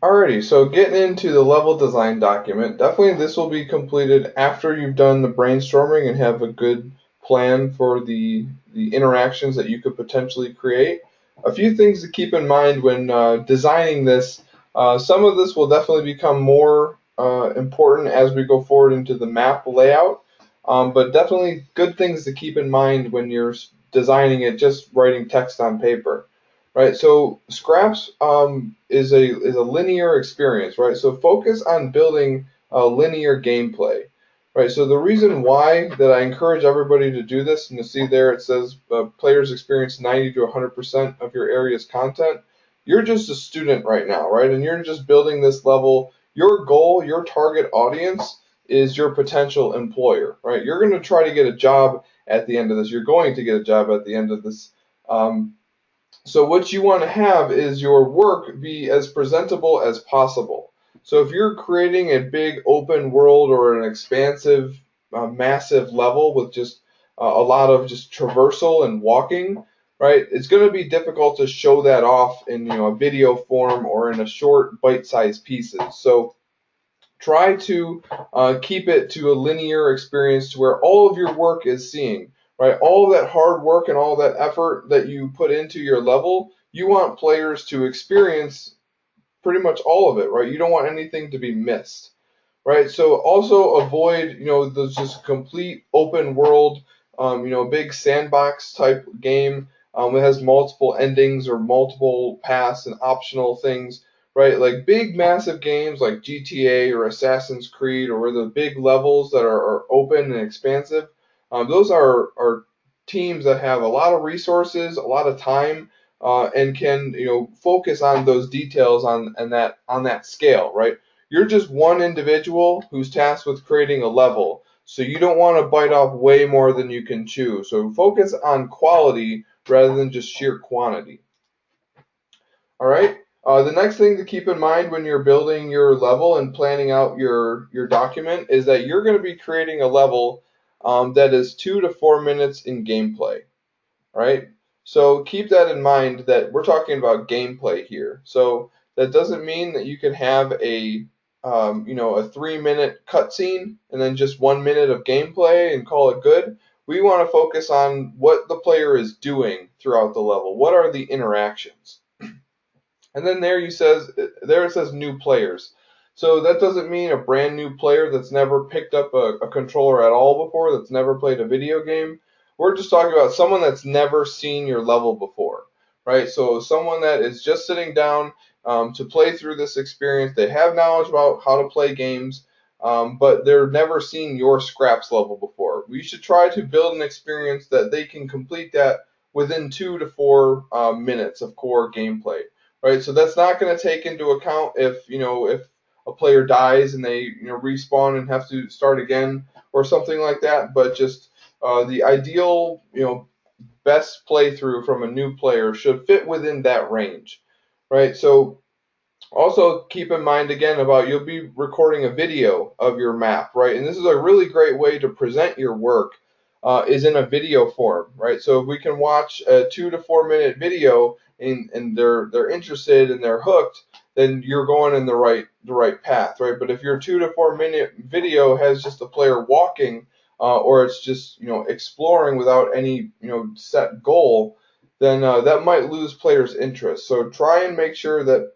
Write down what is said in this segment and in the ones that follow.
Alrighty, so getting into the level design document, definitely this will be completed after you've done the brainstorming and have a good plan for the interactions that you could potentially create. A few things to keep in mind when designing this. Some of this will definitely become more important as we go forward into the map layout, but definitely good things to keep in mind when you're designing it, just writing text on paper. Right, so scraps is a linear experience, right? So focus on building a linear gameplay, right? So the reason why that I encourage everybody to do this, and you see there it says players experience 90 to 100% of your area's content. You're just a student right now, right? And you're just building this level. Your goal, your target audience is your potential employer, right? You're going to try to get a job at the end of this. You're going to get a job at the end of this. So what you want to have is your work be as presentable as possible. So if you're creating a big open world or an expansive, massive level with just a lot of just traversal and walking, right? It's going to be difficult to show that off in a video form or in a short bite-sized pieces. So try to keep it to a linear experience to where all of your work is seeing, right? All of that hard work and all that effort that you put into your level, you want players to experience pretty much all of it, right? You don't want anything to be missed, right? So also avoid, those just complete open world, big sandbox type game that has multiple endings or multiple paths and optional things, right? Like big massive games like GTA or Assassin's Creed, or the big levels that are open and expansive. Those are teams that have a lot of resources, a lot of time, and can focus on those details on that scale, right? You're just one individual who's tasked with creating a level, so you don't want to bite off way more than you can chew. So focus on quality rather than just sheer quantity. All right. The next thing to keep in mind when you're building your level and planning out your document is that you're going to be creating a level that is 2 to 4 minutes in gameplay. Right? So keep that in mind that we're talking about gameplay here. So that doesn't mean that you can have a 3-minute cutscene and then just 1 minute of gameplay and call it good. We want to focus on what the player is doing throughout the level. What are the interactions? And then there it says new players. So that doesn't mean a brand new player that's never picked up a controller at all before, that's never played a video game. We're just talking about someone that's never seen your level before, right? So someone that is just sitting down to play through this experience. They have knowledge about how to play games, but they're never seen your scraps level before. We should try to build an experience that they can complete that within 2 to 4 minutes of core gameplay, right? So that's not going to take into account if a player dies and they respawn and have to start again or something like that, but just the ideal best playthrough from a new player should fit within that range, right? So also keep in mind again about you'll be recording a video of your map, right? And this is a really great way to present your work is in a video form, right? So if we can watch a 2 to 4 minute video and they're interested and they're hooked, then you're going in the right path, right? But if your 2 to 4 minute video has just a player walking or it's just exploring without any set goal, then that might lose players' interest. So try and make sure that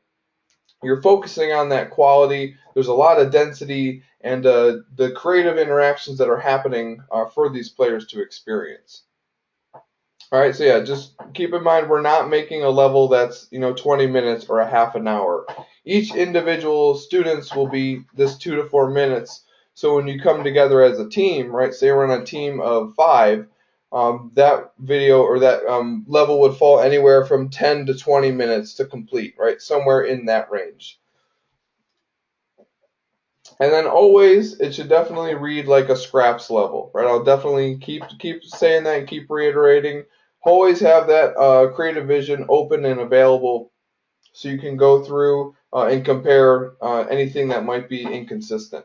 you're focusing on that quality. There's a lot of density and the creative interactions that are happening for these players to experience. All right, so yeah, just keep in mind we're not making a level that's 20 minutes or a half an hour. Each individual students will be this 2 to 4 minutes. So when you come together as a team, right? Say we're on a team of 5, that video or that level would fall anywhere from 10 to 20 minutes to complete, right? Somewhere in that range. And then always, it should definitely read like a scraps level, right? I'll definitely keep saying that and keep reiterating. Always have that creative vision open and available so you can go through and compare anything that might be inconsistent.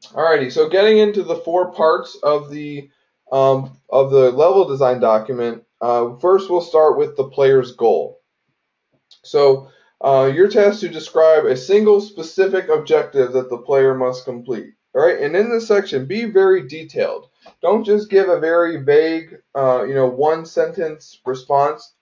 Alrighty, so getting into the 4 parts of the level design document. First, we'll start with the player's goal. So you're tasked to describe a single specific objective that the player must complete. All right, and in this section, be very detailed. Don't just give a very vague, one sentence response.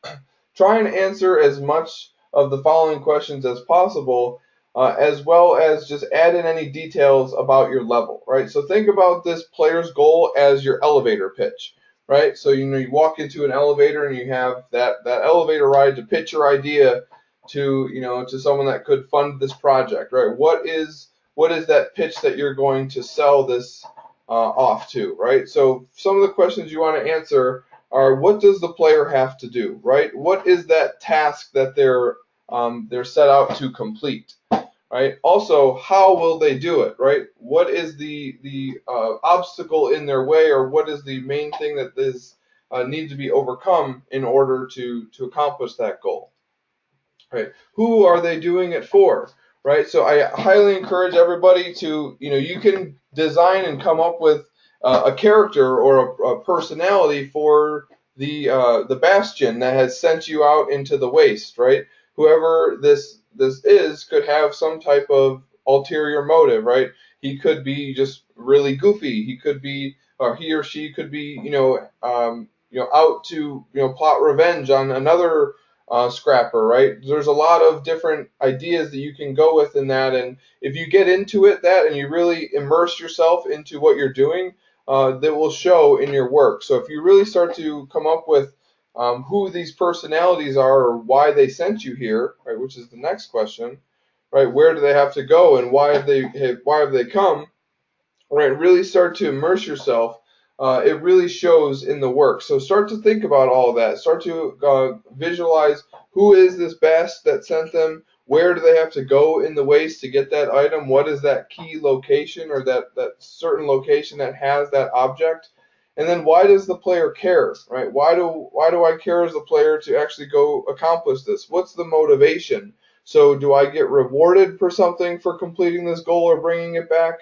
Try and answer as much of the following questions as possible, as well as just add in any details about your level, right? So think about this player's goal as your elevator pitch, right? So you walk into an elevator and you have that elevator ride to pitch your idea to someone that could fund this project, right? What is that pitch that you're going to sell this off to, right? So some of the questions you want to answer are, what does the player have to do, right? What is that task that they're set out to complete, right? Also, how will they do it, right? What is the obstacle in their way, or what is the main thing that needs to be overcome in order to accomplish that goal? Right. Who are they doing it for? Right. So I highly encourage everybody to, you can design and come up with a character or a personality for the bastion that has sent you out into the waste. Right. Whoever this is could have some type of ulterior motive. Right. He could be just really goofy. He could be, or he or she could be, out to, plot revenge on another scrapper, right? There's a lot of different ideas that you can go with in that, and if you get into and you really immerse yourself into what you're doing, that will show in your work. So if you really start to come up with who these personalities are or why they sent you here, right, which is the next question, right? Where do they have to go and why have they come? Right, really start to immerse yourself. It really shows in the work. So start to think about all of that. Start to visualize, who is this best that sent them? Where do they have to go in the waste to get that item? What is that key location, or that certain location that has that object? And then why does the player care, right? Why do I care as a player to actually go accomplish this? What's the motivation? So do I get rewarded for something for completing this goal or bringing it back?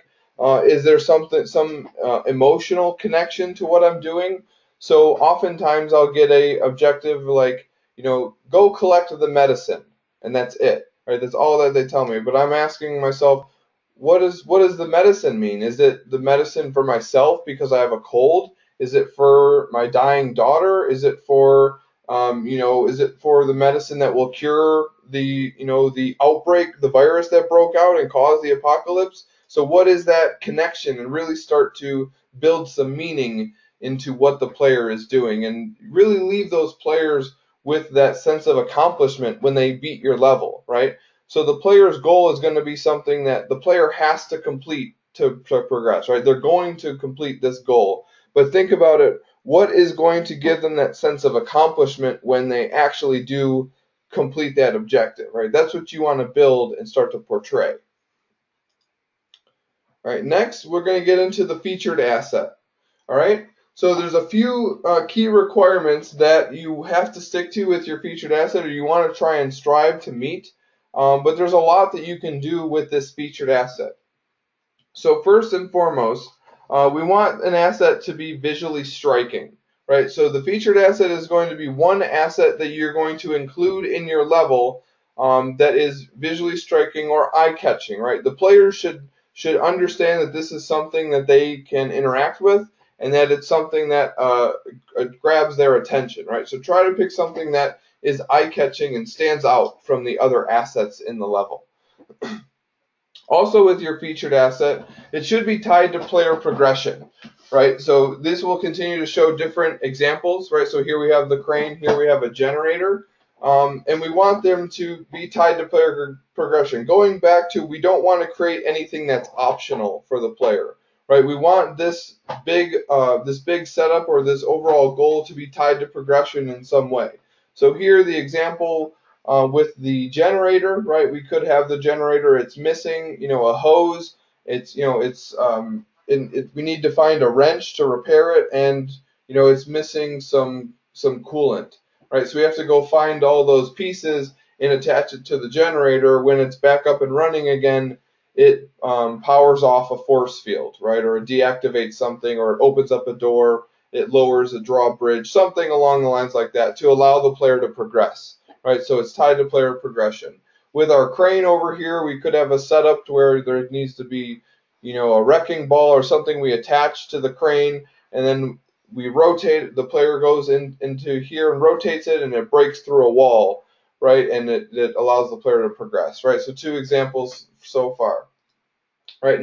Is there some emotional connection to what I'm doing? So oftentimes I'll get a objective like, go collect the medicine, and that's it, right? That's all that they tell me. But I'm asking myself, what does the medicine mean? Is it the medicine for myself because I have a cold? Is it for my dying daughter? Is it for is it for the medicine that will cure the outbreak, the virus that broke out and caused the apocalypse? So what is that connection? And really start to build some meaning into what the player is doing, and really leave those players with that sense of accomplishment when they beat your level, right? So the player's goal is going to be something that the player has to complete to progress, right? They're going to complete this goal. But think about it. What is going to give them that sense of accomplishment when they actually do complete that objective, right? That's what you want to build and start to portray. All right, next we're going to get into the featured asset. All right, so there's a few key requirements that you have to stick to with your featured asset, or you want to try and strive to meet. But there's a lot that you can do with this featured asset. So first and foremost, we want an asset to be visually striking, right? So the featured asset is going to be one asset that you're going to include in your level that is visually striking or eye-catching, right? The players should understand that this is something that they can interact with, and that it's something that grabs their attention, right? So try to pick something that is eye-catching and stands out from the other assets in the level. Also, with your featured asset, it should be tied to player progression, right? So this will continue to show different examples, right? So here we have the crane, here we have a generator, and we want them to be tied to player progression. Going back to, we don't want to create anything that's optional for the player, right? We want this big setup or this overall goal to be tied to progression in some way. So here the example. With the generator, right? We could have the generator. It's missing, a hose. We need to find a wrench to repair it, and it's missing some coolant, right? So we have to go find all those pieces and attach it to the generator. When it's back up and running again, it powers off a force field, right? Or it deactivates something, or it opens up a door. It lowers a drawbridge, something along the lines like that, to allow the player to progress. Right, so it's tied to player progression. with our crane over here, we could have a setup to where there needs to be, a wrecking ball or something we attach to the crane, and then we rotate. The player goes into here and rotates it, and it breaks through a wall, right? And it allows the player to progress, right? So 2 examples so far. Right,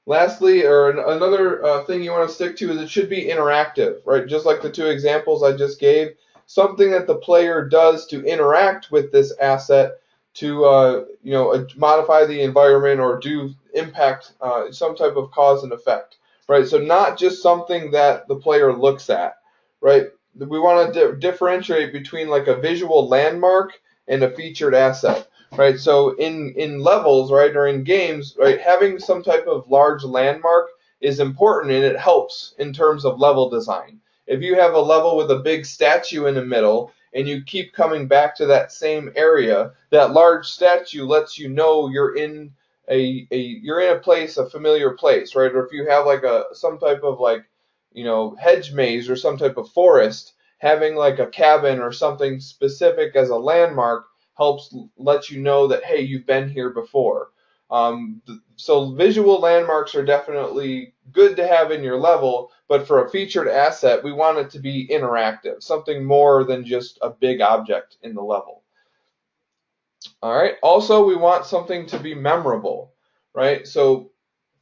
lastly, or another thing you want to stick to is it should be interactive, right? Just like the 2 examples I just gave, something that the player does to interact with this asset to, modify the environment or do impact some type of cause and effect, right? So not just something that the player looks at, right? We want to differentiate between like a visual landmark and a featured asset. Right, so in levels, right, or in games, right, having some type of large landmark is important, and it helps in terms of level design. If you have a level with a big statue in the middle and you keep coming back to that same area, that large statue lets you know you're in a place, a familiar place, right? Or if you have like some type of like, hedge maze or some type of forest, having like a cabin or something specific as a landmark helps let you know that, hey, you've been here before. So visual landmarks are definitely good to have in your level, but for a featured asset, we want it to be interactive, something more than just a big object in the level. All right. Also, we want something to be memorable, right? So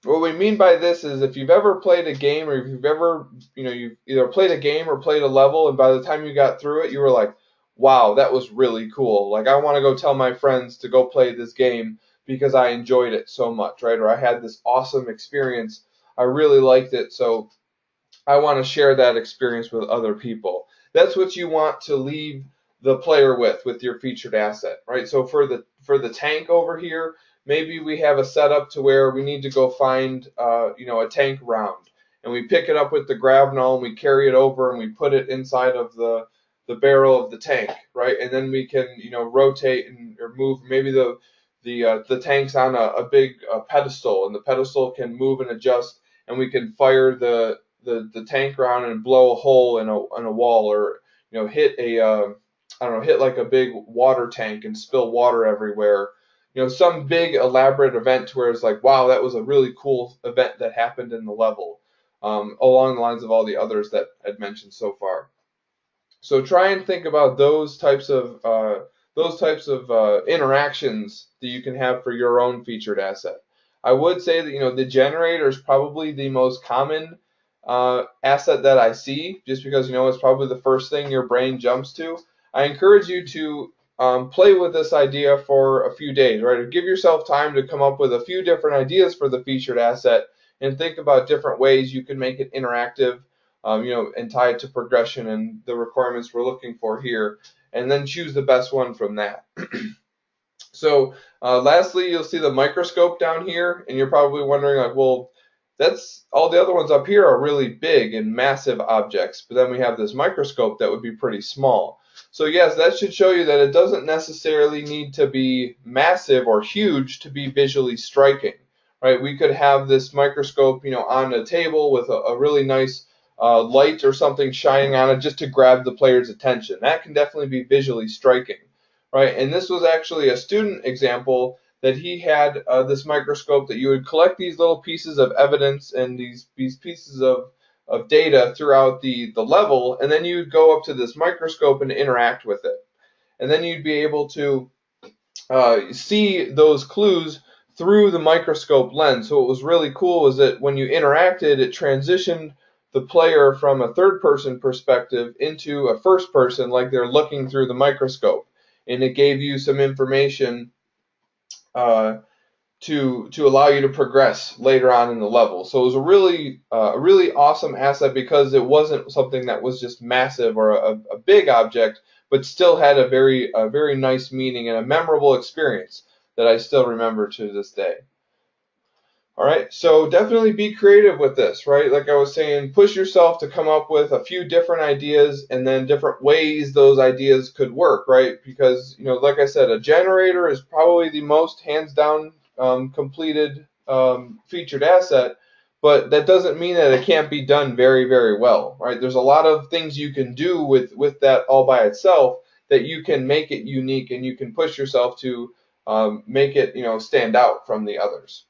what we mean by this is if you've ever played a game, or if you've ever, you've either played a game or played a level, and by the time you got through it, you were like, wow, that was really cool. Like, I want to go tell my friends to go play this game because I enjoyed it so much, right? Or I had this awesome experience. I really liked it, so I want to share that experience with other people. That's what you want to leave the player with your featured asset, right? So for the tank over here, maybe we have a setup to where we need to go find a tank round, and we pick it up with the grab-null and we carry it over and we put it inside of the barrel of the tank, right? And then we can rotate or move. Maybe the tank's on a big pedestal, and the pedestal can move and adjust, and we can fire the tank round and blow a hole in a wall, or hit hit like a big water tank and spill water everywhere. Some big elaborate event to where it's like, wow, that was a really cool event that happened in the level, along the lines of all the others that I'd mentioned so far. So try and think about those types of interactions that you can have for your own featured asset. I would say that the generator is probably the most common asset that I see, just because it's probably the first thing your brain jumps to. I encourage you to play with this idea for a few days, right? Or give yourself time to come up with a few different ideas for the featured asset and think about different ways you can make it interactive, and tie it to progression and the requirements we're looking for here, and then choose the best one from that. So lastly, you'll see the microscope down here, and you're probably wondering, like, well, that's all the other ones up here are really big and massive objects, but then we have this microscope that would be pretty small. So yes, that should show you that it doesn't necessarily need to be massive or huge to be visually striking, right? We could have this microscope, on a table with a really nice light or something shining on it just to grab the player's attention. That can definitely be visually striking, right? And this was actually a student example that he had this microscope that you would collect these little pieces of evidence and these pieces of data throughout the level, and then you'd go up to this microscope and interact with it. And then you'd be able to see those clues through the microscope lens. So what was really cool was that when you interacted, it transitioned the player from a third-person perspective into a first-person, like they're looking through the microscope, and it gave you some information to allow you to progress later on in the level. So it was a really awesome asset because it wasn't something that was just massive or a big object, but still had a very nice meaning and a memorable experience that I still remember to this day. All right, so definitely be creative with this, right? Like I was saying, push yourself to come up with a few different ideas and then different ways those ideas could work, right? Because, like I said, a generator is probably the most hands down completed featured asset, but that doesn't mean that it can't be done very, very well, right? There's a lot of things you can do with that all by itself that you can make it unique, and you can push yourself to make it stand out from the others.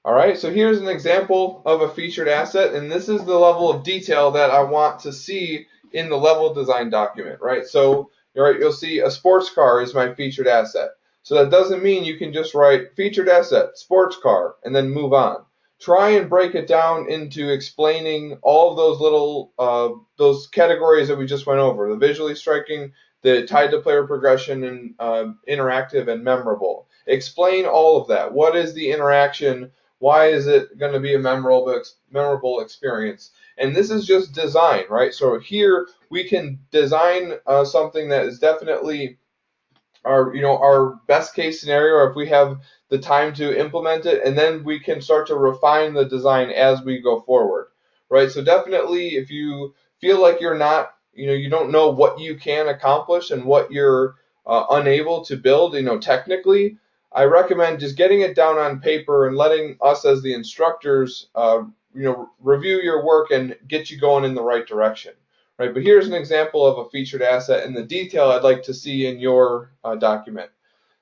All right, so here's an example of a featured asset, and this is the level of detail that I want to see in the level design document, right? So, you'll see a sports car is my featured asset. So that doesn't mean you can just write featured asset, sports car, and then move on. Try and break it down into explaining all of those little those categories that we just went over: the visually striking, the tied to player progression, and interactive and memorable. Explain all of that. What is the interaction? Why is it going to be a memorable experience? And this is just design, right? So here we can design something that is definitely our best case scenario if we have the time to implement it, and then we can start to refine the design as we go forward, right? So definitely, if you feel like you're not, you don't know what you can accomplish and what you're unable to build, technically, I recommend just getting it down on paper and letting us as the instructors, review your work and get you going in the right direction. Right, but here's an example of a featured asset and the detail I'd like to see in your document.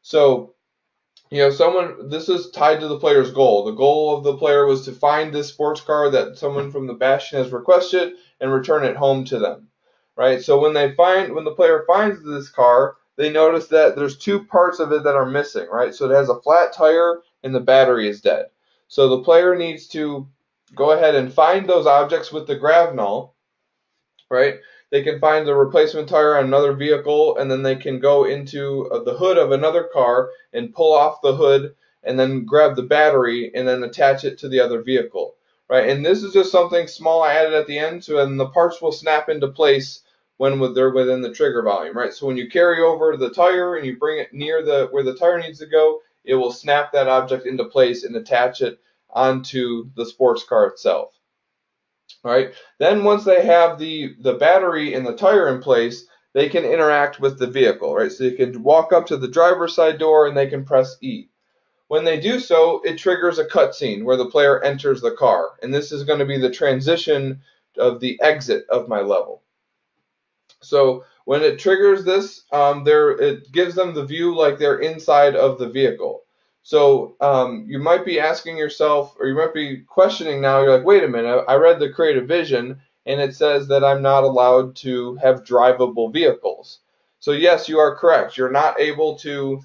So, this is tied to the player's goal. The goal of the player was to find this sports car that someone from the Bastion has requested and return it home to them. Right, so when the player finds this car, they notice that there's two parts of it that are missing. Right, so it has a flat tire and the battery is dead. So the player needs to go ahead and find those objects with the grav null. Right? They can find the replacement tire on another vehicle, and then they can go into the hood of another car and pull off the hood and then grab the battery and then attach it to the other vehicle. Right? And this is just something small I added at the end, so then the parts will snap into place when they're within the trigger volume. Right? So when you carry over the tire and you bring it near where the tire needs to go, it will snap that object into place and attach it onto the sports car itself. All right. Then once they have the battery and the tire in place, they can interact with the vehicle, right? So you can walk up to the driver's side door and they can press E. When they do so, it triggers a cutscene where the player enters the car, and this is going to be the transition of the exit of my level. So when it triggers this, it gives them the view like they're inside of the vehicle. So you might be asking yourself, or you might be questioning now, you're like, wait a minute, I read the creative vision, and it says that I'm not allowed to have drivable vehicles. So yes, you are correct. You're not able to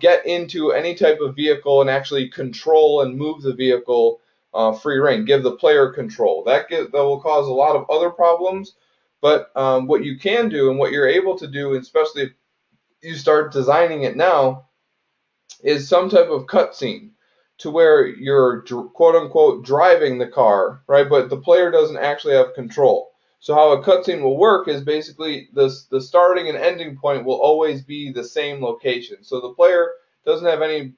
get into any type of vehicle and actually control and move the vehicle free reign, give the player control. That will cause a lot of other problems. But what you can do and what you're able to do, especially if you start designing it now, is some type of cutscene to where you're quote unquote driving the car, right? But the player doesn't actually have control. So how a cutscene will work is basically the starting and ending point will always be the same location. So the player doesn't have any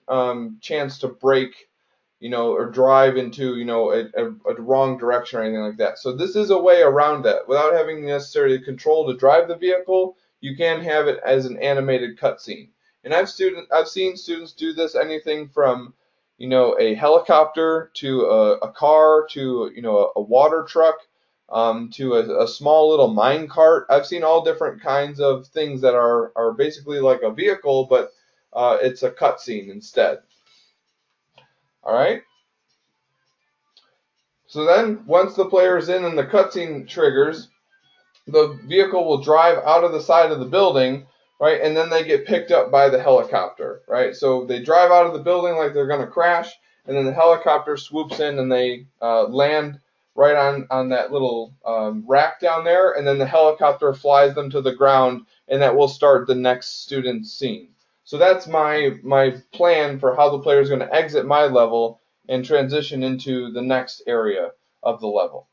chance to brake, or drive into, a wrong direction or anything like that. So this is a way around that. Without having necessarily control to drive the vehicle, you can have it as an animated cutscene. And I've seen students do this, anything from, a helicopter to a car to, a water truck to a small little mine cart. I've seen all different kinds of things that are basically like a vehicle, but it's a cutscene instead. All right. So then, once the player is in and the cutscene triggers, the vehicle will drive out of the side of the building, right? And then they get picked up by the helicopter, right? So they drive out of the building like they're going to crash, and then the helicopter swoops in and they land right on that little rack down there, and then the helicopter flies them to the ground, and that will start the next student's scene. So that's my plan for how the player is going to exit my level and transition into the next area of the level.